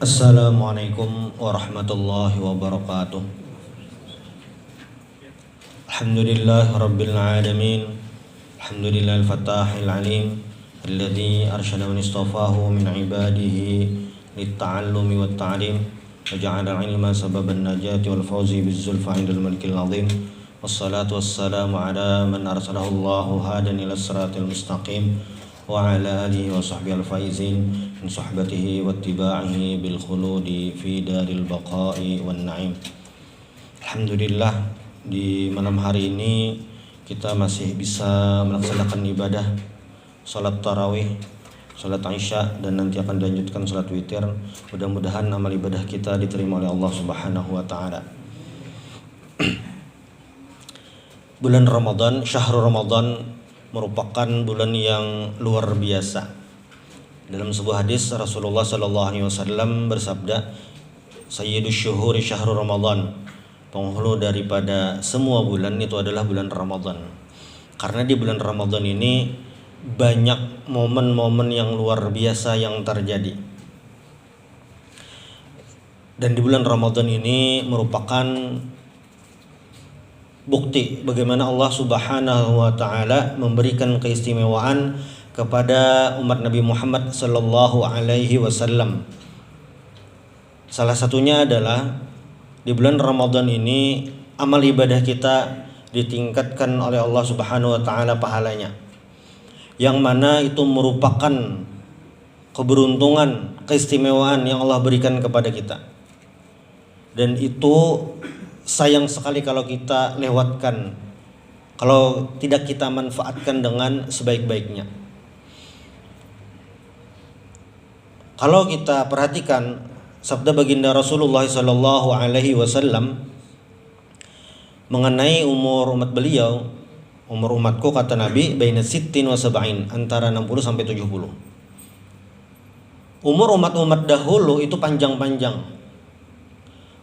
Assalamualaikum warahmatullahi wabarakatuh. Alhamdulillah rabbil alamin. Alhamdulillah al-fatahil alim alladhi arsyada man istafahu min ibadihi lit-ta'allumi wat-ta'lim wa ja'ala al-ilma sababan najati wal fawzi biz-zulfa 'indal malikil 'azim. Wassalatu wassalamu ala man arsalahu Allahu hadan ila siratil mustaqim wa ala alihi wa sahbihi al-faizin min sahbatihi wa ittiba'ihi bil khuludi fi daril baqa'i wan na'im. Alhamdulillah, di malam hari ini kita masih bisa melaksanakan ibadah salat tarawih, salat isya, dan nanti akan dilanjutkan salat witir. Mudah-mudahan amal ibadah kita diterima oleh Allah Subhanahu wa taala. Bulan Ramadan, syahrul Ramadan, merupakan bulan yang luar biasa. Dalam sebuah hadis Rasulullah sallallahu alaihi wasallam bersabda, "Sayyidus syuhuri syahrul Ramadan." Penghulu daripada semua bulan itu adalah bulan Ramadan. Karena di bulan Ramadan ini banyak momen-momen yang luar biasa yang terjadi. Dan di bulan Ramadan ini merupakan bukti bagaimana Allah Subhanahu wa taala memberikan keistimewaan kepada umat Nabi Muhammad sallallahu alaihi wasallam. Salah satunya adalah di bulan Ramadan ini amal ibadah kita ditingkatkan oleh Allah Subhanahu wa taala pahalanya. Yang mana itu merupakan keberuntungan, keistimewaan yang Allah berikan kepada kita. Dan itu sayang sekali kalau kita lewatkan, kalau tidak kita manfaatkan dengan sebaik-baiknya. Kalau kita perhatikan sabda baginda Rasulullah sallallahu alaihi wasallam mengenai umur umat beliau, umur umatku kata Nabi baina sittin wa sab'in, antara 60 sampai 70. Umur umat-umat dahulu itu panjang-panjang.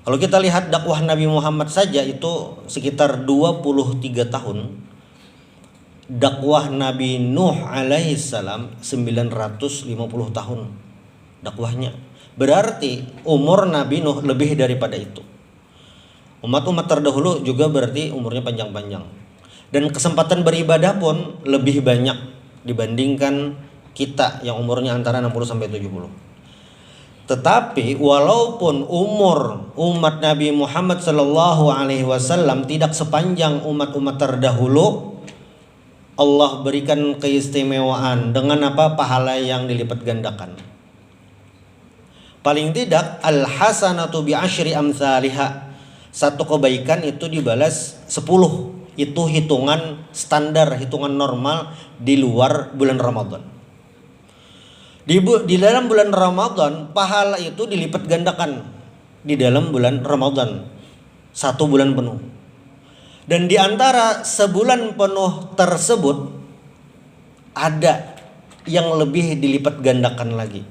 Kalau kita lihat dakwah Nabi Muhammad saja itu sekitar 23 tahun. Dakwah Nabi Nuh alaihissalam 950 tahun dakwahnya. Berarti umur Nabi Nuh lebih daripada itu. Umat-umat terdahulu juga berarti umurnya panjang-panjang. Dan kesempatan beribadah pun lebih banyak dibandingkan kita yang umurnya antara 60 sampai 70. Tetapi walaupun umur umat Nabi Muhammad sallallahu alaihi wasallam tidak sepanjang umat-umat terdahulu, Allah berikan keistimewaan dengan apa? Pahala yang dilipat gandakan. Paling tidak al-hasanatu bi asyri amsalihha. Satu kebaikan itu dibalas 10. Itu hitungan standar, hitungan normal di luar bulan Ramadan. Di dalam bulan Ramadan pahala itu dilipat gandakan di dalam bulan Ramadan 1 bulan penuh. Dan di antara sebulan penuh tersebut ada yang lebih dilipat gandakan lagi.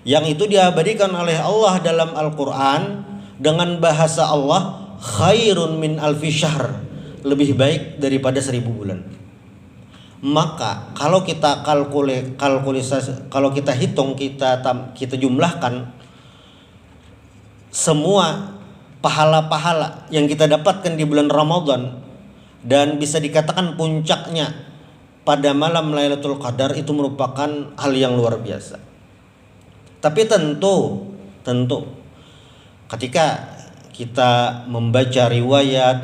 Yang itu diabadikan oleh Allah dalam Al-Qur'an dengan bahasa Allah, khairun min alfi syahr, lebih baik daripada 1000 bulan. Maka kalau kita kalau kita hitung, kita jumlahkan semua pahala-pahala yang kita dapatkan di bulan Ramadan, dan bisa dikatakan puncaknya pada malam Lailatul Qadar, itu merupakan hal yang luar biasa. Tapi tentu ketika kita membaca riwayat,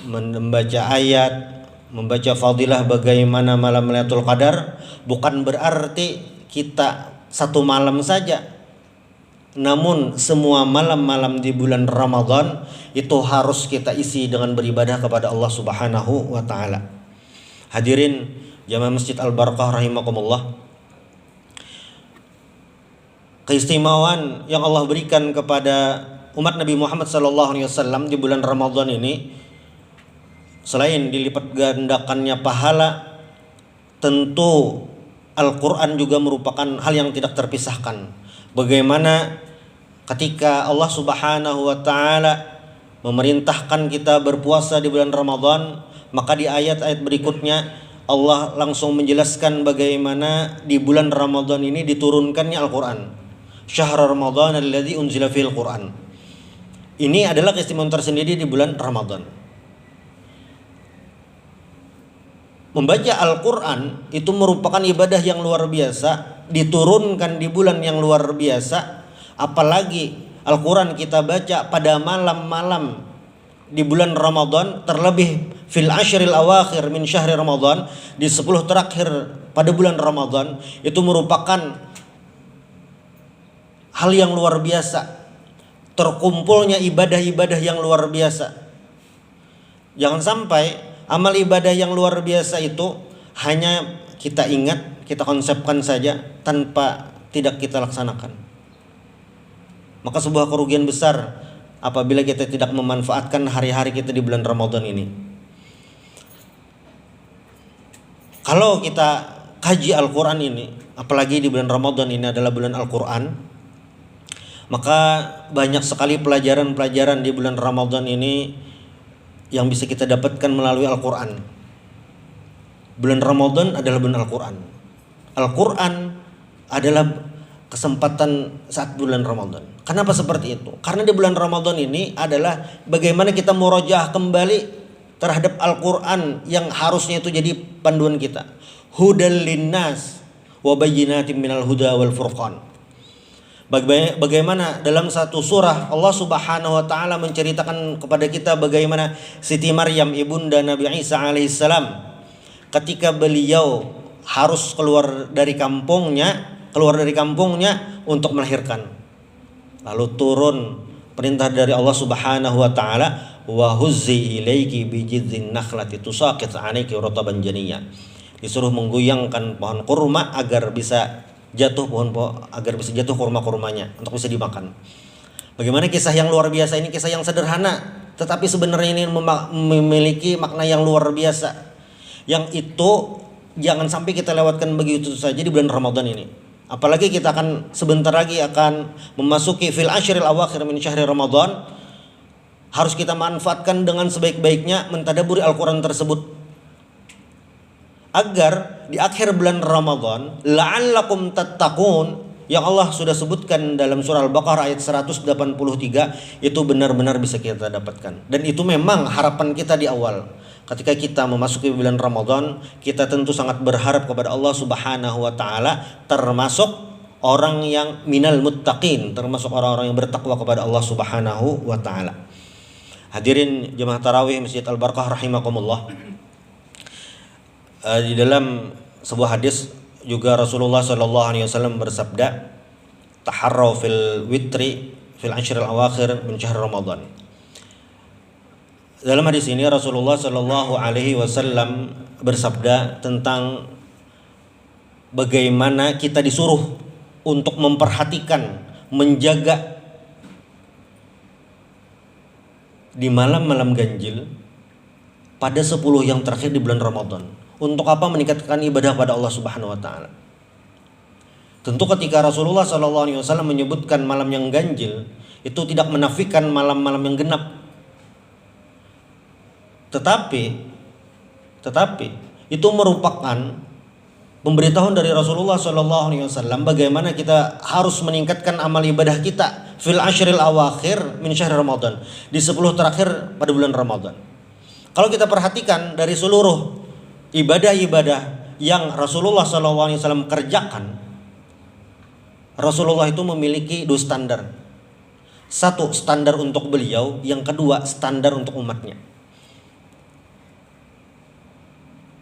membaca ayat, membaca fadilah bagaimana malam Lailatul Qadar, bukan berarti kita satu malam saja. Namun semua malam-malam di bulan Ramadan itu harus kita isi dengan beribadah kepada Allah Subhanahu wa taala. Hadirin jamaah Masjid Al-Barakah rahimakumullah. Keistimewaan yang Allah berikan kepada umat Nabi Muhammad sallallahu alaihi wasallam di bulan Ramadan ini, selain dilipat gandakannya pahala, tentu Al-Quran juga merupakan hal yang tidak terpisahkan. Bagaimana ketika Allah Subhanahu wa taala memerintahkan kita berpuasa di bulan Ramadan, maka di ayat-ayat berikutnya Allah langsung menjelaskan bagaimana di bulan Ramadan ini diturunkannya Al-Quran. syahr Ramadan alladzi unzila fil Qur'an. Ini adalah keistimewaan tersendiri di bulan Ramadan. Membaca Al-Qur'an itu merupakan ibadah yang luar biasa, diturunkan di bulan yang luar biasa, apalagi Al-Qur'an kita baca pada malam-malam di bulan Ramadan, terlebih fil ashril awakhir min syahri Ramadan, di 10 terakhir pada bulan Ramadan, itu merupakan hal yang luar biasa. Terkumpulnya ibadah-ibadah yang luar biasa. Jangan sampai amal ibadah yang luar biasa itu hanya kita ingat, kita konsepkan saja tanpa tidak kita laksanakan. Maka sebuah kerugian besar apabila kita tidak memanfaatkan hari-hari kita di bulan Ramadan ini. Kalau kita kaji Al-Quran ini, apalagi di bulan Ramadan ini adalah bulan Al-Quran, maka banyak sekali pelajaran-pelajaran di bulan Ramadan ini yang bisa kita dapatkan melalui Al-Quran. Bulan Ramadan adalah bulan Al-Quran. Al-Quran adalah kesempatan saat bulan Ramadan. Kenapa seperti itu? Karena di bulan Ramadan ini adalah bagaimana kita murojaah kembali terhadap Al-Quran yang harusnya itu jadi panduan kita. Hudal linnas wa bayyinatin minal huda wal furqan. Bagaimana dalam satu surah Allah Subhanahu wa taala menceritakan kepada kita bagaimana Siti Maryam ibunda Nabi Isa alaihissalam ketika beliau harus keluar dari kampungnya untuk melahirkan. Lalu turun perintah dari Allah Subhanahu wa taala, wa huzzi ilaiki bi jidzin nakhlati tusaqit 'alaiki rutaban janiyya. Disuruh menggoyangkan pohon kurma agar bisa jatuh kurma-kurmanya untuk bisa dimakan. Bagaimana kisah yang luar biasa ini, kisah yang sederhana tetapi sebenarnya ini memiliki makna yang luar biasa. Yang itu jangan sampai kita lewatkan begitu saja di bulan Ramadan ini. Apalagi kita akan sebentar lagi akan memasuki fil ashril awakhir min syahri Ramadan. Harus kita manfaatkan dengan sebaik-baiknya mentadaburi Al-Quran tersebut, agar di akhir bulan Ramadan la'allakum tattaqun yang Allah sudah sebutkan dalam surah Al-Baqarah ayat 183 itu benar-benar bisa kita dapatkan. Dan itu memang harapan kita di awal. Ketika kita memasuki bulan Ramadan, kita tentu sangat berharap kepada Allah Subhanahu wa taala, termasuk orang yang minal muttaqin, termasuk orang-orang yang bertakwa kepada Allah Subhanahu wa taala. Hadirin jemaah tarawih Masjid Al-Barqah rahimakumullah. Di dalam sebuah hadis juga Rasulullah SAW bersabda, taharraw fil witri fil ashril awakhir min syahr Ramadan. Dalam hadis ini Rasulullah SAW bersabda tentang bagaimana kita disuruh untuk memperhatikan, menjaga di malam-malam ganjil pada 10 yang terakhir di bulan Ramadan. Untuk apa? Meningkatkan ibadah pada Allah Subhanahu wa taala. Tentu ketika Rasulullah SAW menyebutkan malam yang ganjil, itu tidak menafikan malam-malam yang genap. Tetapi itu merupakan pemberitahuan dari Rasulullah SAW bagaimana kita harus meningkatkan amal ibadah kita fil ashril awakhir min syahr Ramadan, di 10 terakhir pada bulan Ramadan. Kalau kita perhatikan dari seluruh ibadah-ibadah yang Rasulullah SAW kerjakan, Rasulullah itu memiliki 2 standar. 1 standar untuk beliau, yang kedua standar untuk umatnya.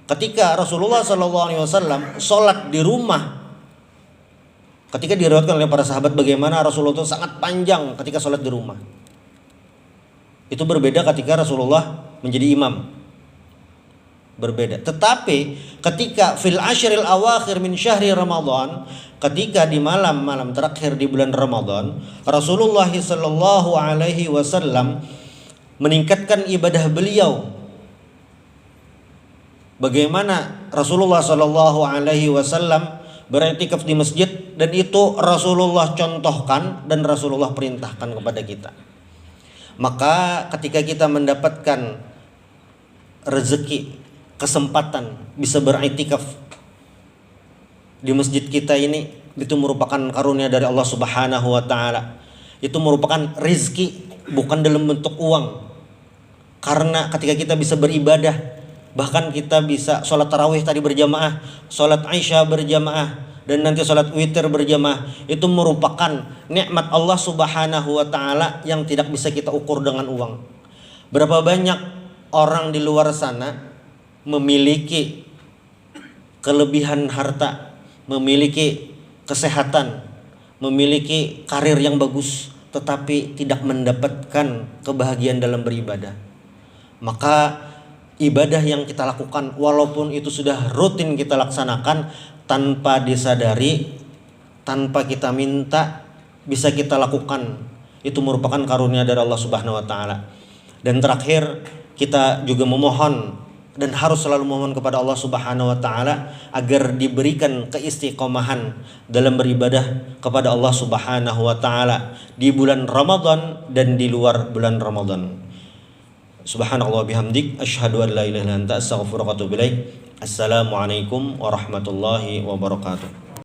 Ketika Rasulullah SAW sholat di rumah, ketika diriwayatkan oleh para sahabat bagaimana Rasulullah itu sangat panjang ketika sholat di rumah. Itu berbeda ketika Rasulullah menjadi imam. Berbeda. Tetapi ketika fil ashril awakhir min syahri Ramadan, ketika di malam-malam terakhir di bulan Ramadan, Rasulullah sallallahu alaihi wasallam meningkatkan ibadah beliau. Bagaimana Rasulullah sallallahu alaihi wasallam beriktikaf di masjid, dan itu Rasulullah contohkan dan Rasulullah perintahkan kepada kita. Maka ketika kita mendapatkan rezeki, kesempatan bisa beriktikaf di masjid kita ini, itu merupakan karunia dari Allah Subhanahu wa taala. Itu merupakan rizki, bukan dalam bentuk uang. Karena ketika kita bisa beribadah, bahkan kita bisa sholat tarawih tadi berjamaah, sholat Isya berjamaah, dan nanti sholat witir berjamaah, itu merupakan nikmat Allah Subhanahu wa taala yang tidak bisa kita ukur dengan uang. Berapa banyak orang di luar sana memiliki kelebihan harta, memiliki kesehatan, memiliki karir yang bagus, tetapi tidak mendapatkan kebahagiaan dalam beribadah. Maka ibadah yang kita lakukan, walaupun itu sudah rutin kita laksanakan, tanpa disadari, tanpa kita minta, bisa kita lakukan. Itu merupakan karunia dari Allah Subhanahu wa taala. Dan terakhir, kita juga memohon dan harus selalu memohon kepada Allah Subhanahu wa taala agar diberikan keistiqomahan dalam beribadah kepada Allah Subhanahu wa taala di bulan Ramadan dan di luar bulan Ramadan. Subhanallah bihamdik, asyhadu an la ilaha illa anta, astaghfiruka wa atubu ilaik. Assalamualaikum warahmatullahi wabarakatuh.